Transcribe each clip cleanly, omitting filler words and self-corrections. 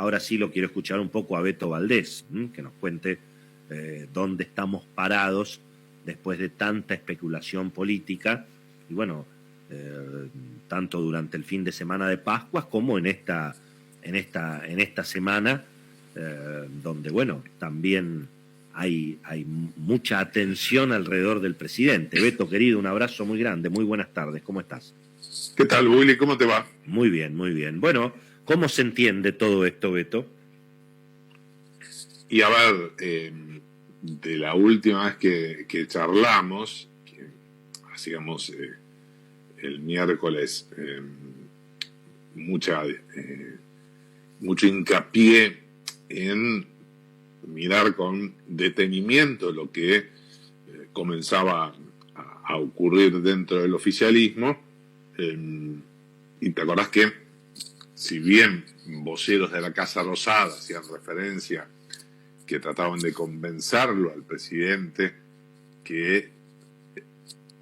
ahora sí lo quiero escuchar un poco a Beto Valdés, que nos cuente dónde estamos parados después de tanta especulación política, y bueno, tanto durante el fin de semana de Pascuas como en esta semana, donde bueno, también hay mucha atención alrededor del presidente. Beto, querido, un abrazo muy grande, muy buenas tardes, ¿cómo estás? ¿Qué tal, Willy? ¿Cómo te va? Muy bien, muy bien. Bueno, ¿cómo se entiende todo esto, Beto? Y a ver, de la última vez que charlamos, que hacíamos el miércoles mucho hincapié en mirar con detenimiento lo que comenzaba a ocurrir dentro del oficialismo, y te acordás que si bien voceros de la Casa Rosada hacían referencia que trataban de convencerlo al presidente que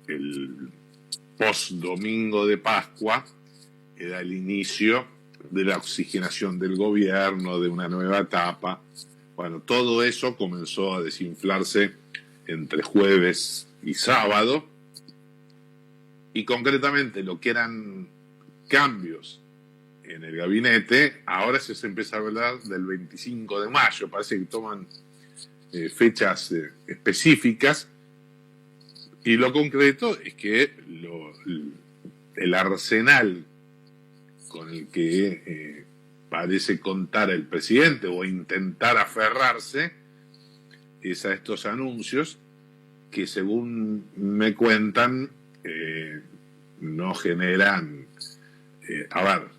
el post-domingo de Pascua era el inicio de la oxigenación del gobierno, de una nueva etapa. Bueno, todo eso comenzó a desinflarse entre jueves y sábado, y concretamente lo que eran cambios en el gabinete, ahora se empieza a hablar del 25 de mayo, parece que toman fechas específicas, y lo concreto es que el arsenal con el que parece contar el presidente o intentar aferrarse es a estos anuncios que, según me cuentan, no generan,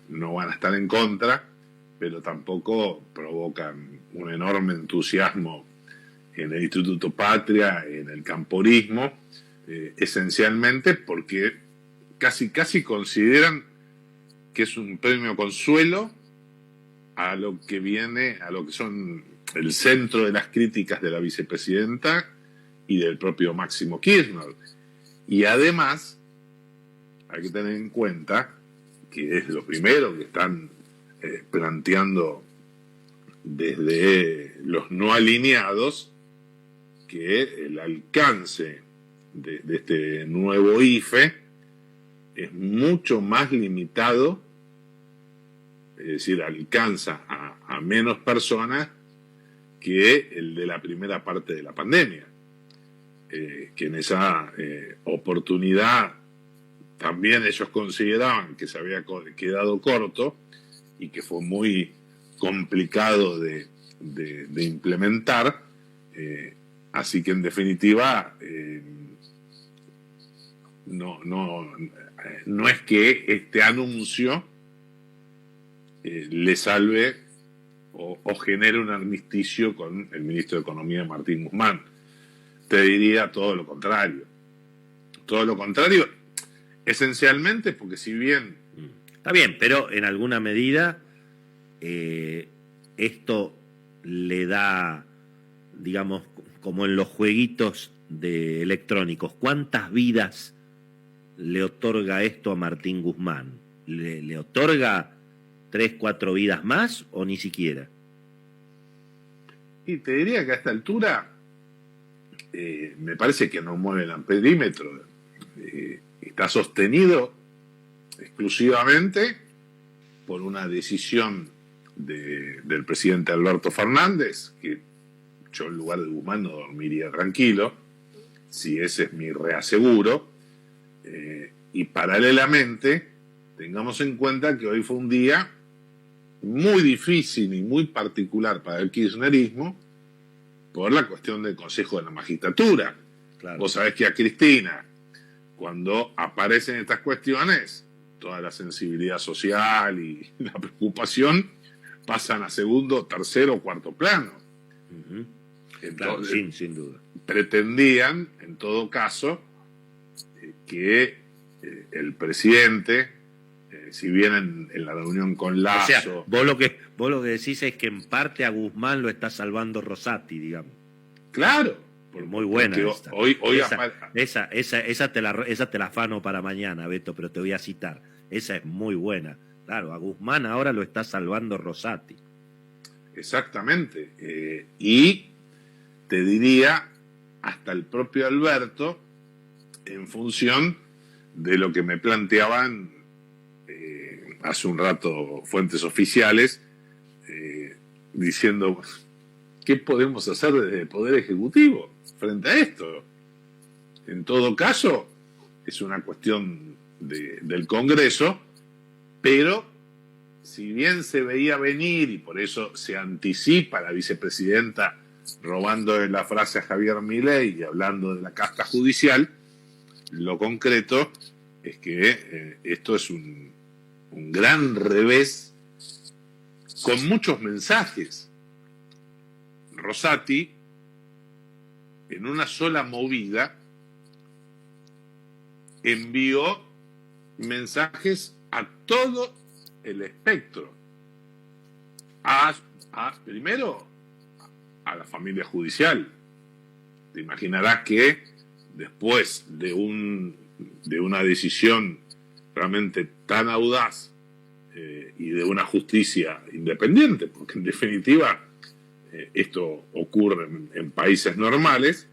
no van a estar en contra, pero tampoco provocan un enorme entusiasmo en el Instituto Patria, en el camporismo, esencialmente porque casi consideran que es un premio consuelo a lo que viene, a lo que son el centro de las críticas de la vicepresidenta y del propio Máximo Kirchner. Y además, hay que tener en cuenta que es lo primero que están planteando desde los no alineados, que el alcance de este nuevo IFE es mucho más limitado, es decir, alcanza a menos personas que el de la primera parte de la pandemia, que en esa oportunidad también ellos consideraban que se había quedado corto y que fue muy complicado de implementar, así que en definitiva no es que este anuncio le salve o genere un armisticio con el ministro de Economía, Martín Guzmán. Te diría todo lo contrario. Todo lo contrario, esencialmente porque si bien... Está bien, pero en alguna medida esto le da, digamos, como en los jueguitos electrónicos, ¿cuántas vidas le otorga esto a Martín Guzmán? ¿Le otorga 3, 4 vidas más o ni siquiera? Y te diría que a esta altura me parece que no mueve el amperímetro. Está sostenido exclusivamente por una decisión del presidente Alberto Fernández, que yo en lugar de Guzmán no dormiría tranquilo, si ese es mi reaseguro, y paralelamente tengamos en cuenta que hoy fue un día muy difícil y muy particular para el kirchnerismo por la cuestión del Consejo de la Magistratura. Claro. Vos sabés que a Cristina, cuando aparecen estas cuestiones, toda la sensibilidad social y la preocupación pasan a segundo, tercero o cuarto plano. Uh-huh. Entonces, claro, sin duda. Pretendían, en todo caso, que el presidente, si bien en la reunión con Lasso... O sea, vos lo que decís es que en parte a Guzmán lo está salvando Rosati, digamos. Claro. Muy buena esta. Hoy esa te la afano para mañana, Beto, pero te voy a citar. Esa es muy buena. Claro, a Guzmán ahora lo está salvando Rosati. exactamente. Y te diría, hasta el propio Alberto, en función de lo que me planteaban hace un rato fuentes oficiales, diciendo, ¿qué podemos hacer desde el Poder Ejecutivo frente a esto? En todo caso, es una cuestión del Congreso, pero si bien se veía venir, y por eso se anticipa la vicepresidenta robando la frase a Javier Milei y hablando de la casta judicial, lo concreto es que esto es un gran revés con muchos mensajes. Rosati, en una sola movida, envió mensajes a todo el espectro. Primero, a la familia judicial. Te imaginarás que después de una decisión realmente tan audaz y de una justicia independiente, porque en definitiva esto ocurre en países normales,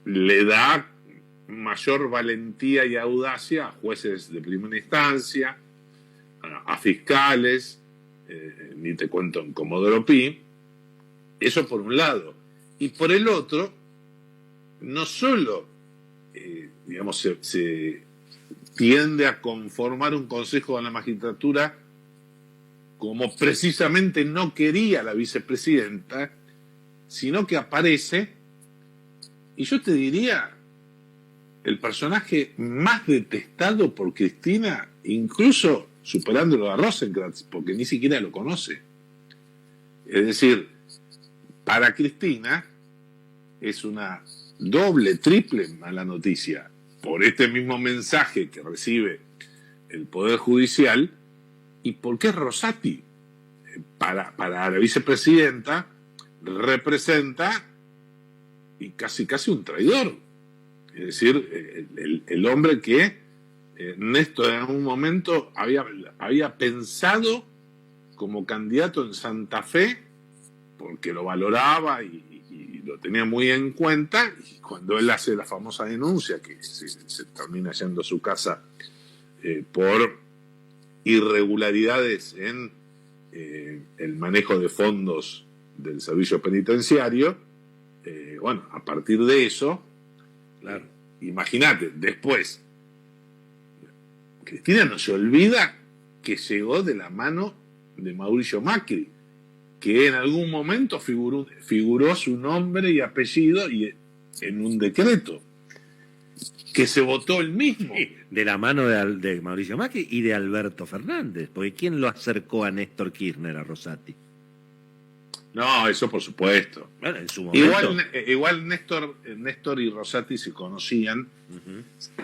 le da mayor valentía y audacia a jueces de primera instancia, a fiscales, ni te cuento en Comodoro Pi. Eso por un lado. Y por el otro, no solo se tiende a conformar un consejo de la magistratura como precisamente no quería la vicepresidenta, sino que aparece, y yo te diría, el personaje más detestado por Cristina, incluso superándolo a Rosenkrantz, porque ni siquiera lo conoce. Es decir, para Cristina es una doble, triple mala noticia por este mismo mensaje que recibe el Poder Judicial y porque Rosati, para la vicepresidenta, representa y casi un traidor. Es decir, el hombre que Néstor en algún momento había pensado como candidato en Santa Fe porque lo valoraba y lo tenía muy en cuenta, y cuando él hace la famosa denuncia que se termina yendo a su casa por irregularidades en el manejo de fondos del servicio penitenciario, bueno, a partir de eso, claro, imagínate, después Cristina no se olvida que llegó de la mano de Mauricio Macri, que en algún momento figuró su nombre y apellido en un decreto, que se votó el mismo. Sí, de la mano de Mauricio Macri y de Alberto Fernández, porque ¿quién lo acercó a Néstor Kirchner, a Rosati? No, eso por supuesto. Bueno, en su momento. Igual Néstor y Rosati se conocían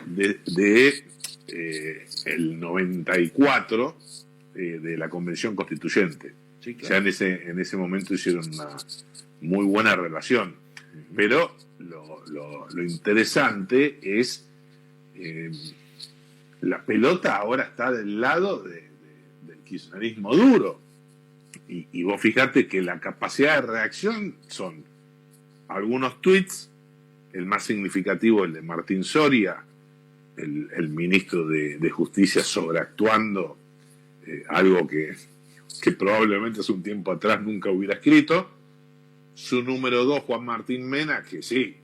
de el 94 de la Convención Constituyente. Sí, claro. Ya en ese momento hicieron una muy buena relación. Pero lo interesante es la pelota ahora está del lado del kirchnerismo duro. Y vos fijate que la capacidad de reacción son algunos tweets, el más significativo el de Martín Soria, el ministro de Justicia sobreactuando algo que probablemente hace un tiempo atrás nunca hubiera escrito. Su número 2, Juan Martín Mena, que sí,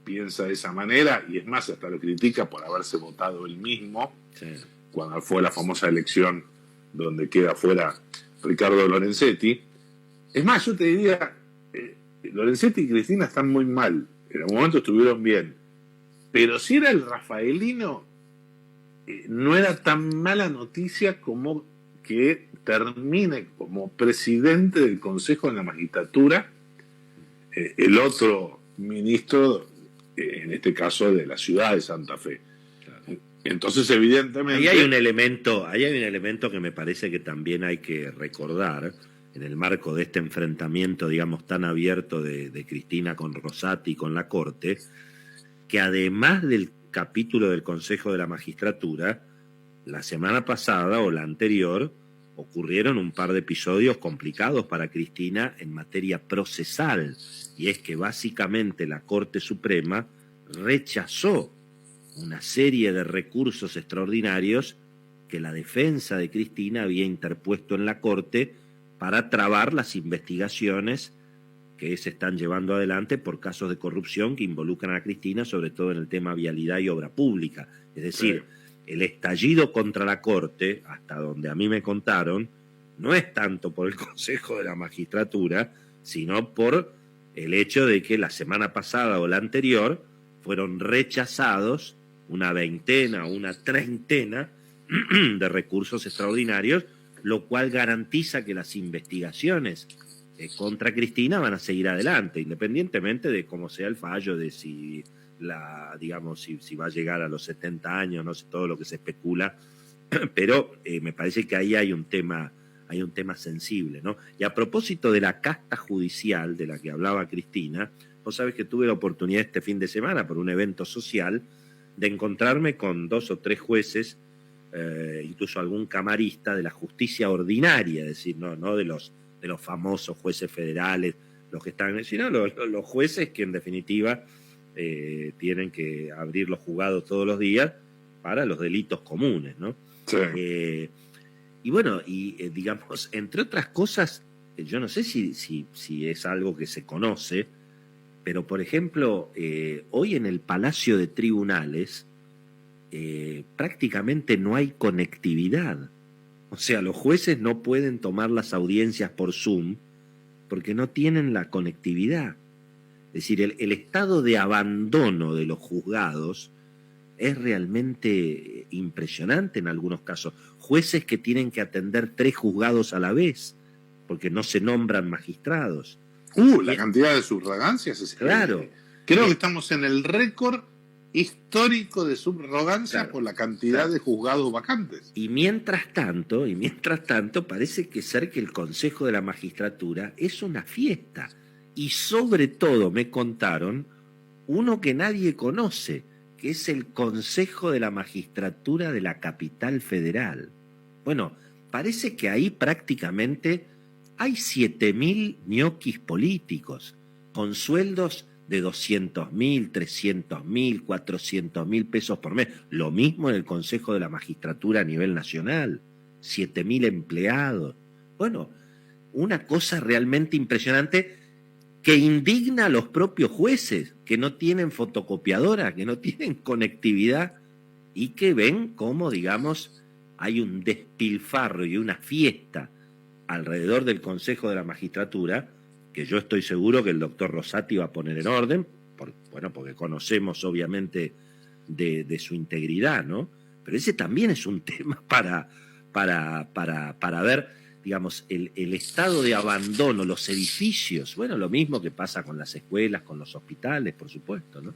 piensa de esa manera, y es más, hasta lo critica por haberse votado él mismo, sí, cuando fue la famosa elección donde queda fuera Ricardo Lorenzetti. Es más, yo te diría, Lorenzetti y Cristina están muy mal, en algún momento estuvieron bien, pero si era el rafaelino, no era tan mala noticia como que termine como presidente del Consejo de la Magistratura el otro ministro, en este caso de la ciudad de Santa Fe. Claro. Entonces, evidentemente... Ahí hay un elemento que me parece que también hay que recordar, en el marco de este enfrentamiento, digamos, tan abierto de Cristina con Rosati y con la Corte, que además del capítulo del Consejo de la Magistratura, la semana pasada o la anterior, ocurrieron un par de episodios complicados para Cristina en materia procesal, y es que básicamente la Corte Suprema rechazó una serie de recursos extraordinarios que la defensa de Cristina había interpuesto en la Corte para trabar las investigaciones que se están llevando adelante por casos de corrupción que involucran a Cristina, sobre todo en el tema vialidad y obra pública. Es decir, el estallido contra la Corte, hasta donde a mí me contaron, no es tanto por el Consejo de la Magistratura, sino por el hecho de que la semana pasada o la anterior fueron rechazados una veintena o una treintena de recursos extraordinarios, lo cual garantiza que las investigaciones contra Cristina van a seguir adelante, independientemente de cómo sea el fallo, de si si va a llegar a los 70 años, no sé, todo lo que se especula, pero me parece que ahí hay un tema sensible, ¿no? Y a propósito de la casta judicial de la que hablaba Cristina, vos sabés que tuve la oportunidad este fin de semana, por un evento social, de encontrarme con 2 o 3 jueces, incluso algún camarista de la justicia ordinaria, es decir, no de los famosos jueces federales, los que están, sino los jueces que en definitiva tienen que abrir los juzgados todos los días para los delitos comunes, ¿no? Sí. Y bueno, digamos, entre otras cosas, yo no sé si es algo que se conoce, pero por ejemplo, hoy en el Palacio de Tribunales prácticamente no hay conectividad. O sea, los jueces no pueden tomar las audiencias por Zoom porque no tienen la conectividad. Es decir, el estado de abandono de los juzgados es realmente impresionante en algunos casos. Jueces que tienen que atender 3 juzgados a la vez porque no se nombran magistrados. La cantidad de subrogâncias es claro. Creo que estamos en el récord histórico de subrogancia por la cantidad de juzgados vacantes. Y mientras tanto, parece que ser que el Consejo de la Magistratura es una fiesta. Y sobre todo me contaron uno que nadie conoce, que es el Consejo de la Magistratura de la Capital Federal. Bueno, parece que ahí prácticamente hay 7.000 ñoquis políticos con sueldos de 200.000, 300.000, 400.000 pesos por mes. Lo mismo en el Consejo de la Magistratura a nivel nacional, 7.000 empleados. Bueno, una cosa realmente impresionante que indigna a los propios jueces, que no tienen fotocopiadora, que no tienen conectividad y que ven cómo, digamos, hay un despilfarro y una fiesta alrededor del Consejo de la Magistratura, que yo estoy seguro que el doctor Rosati va a poner en orden, porque conocemos obviamente de su integridad, ¿no? Pero ese también es un tema para ver, digamos, el estado de abandono, los edificios, bueno, lo mismo que pasa con las escuelas, con los hospitales, por supuesto, ¿no?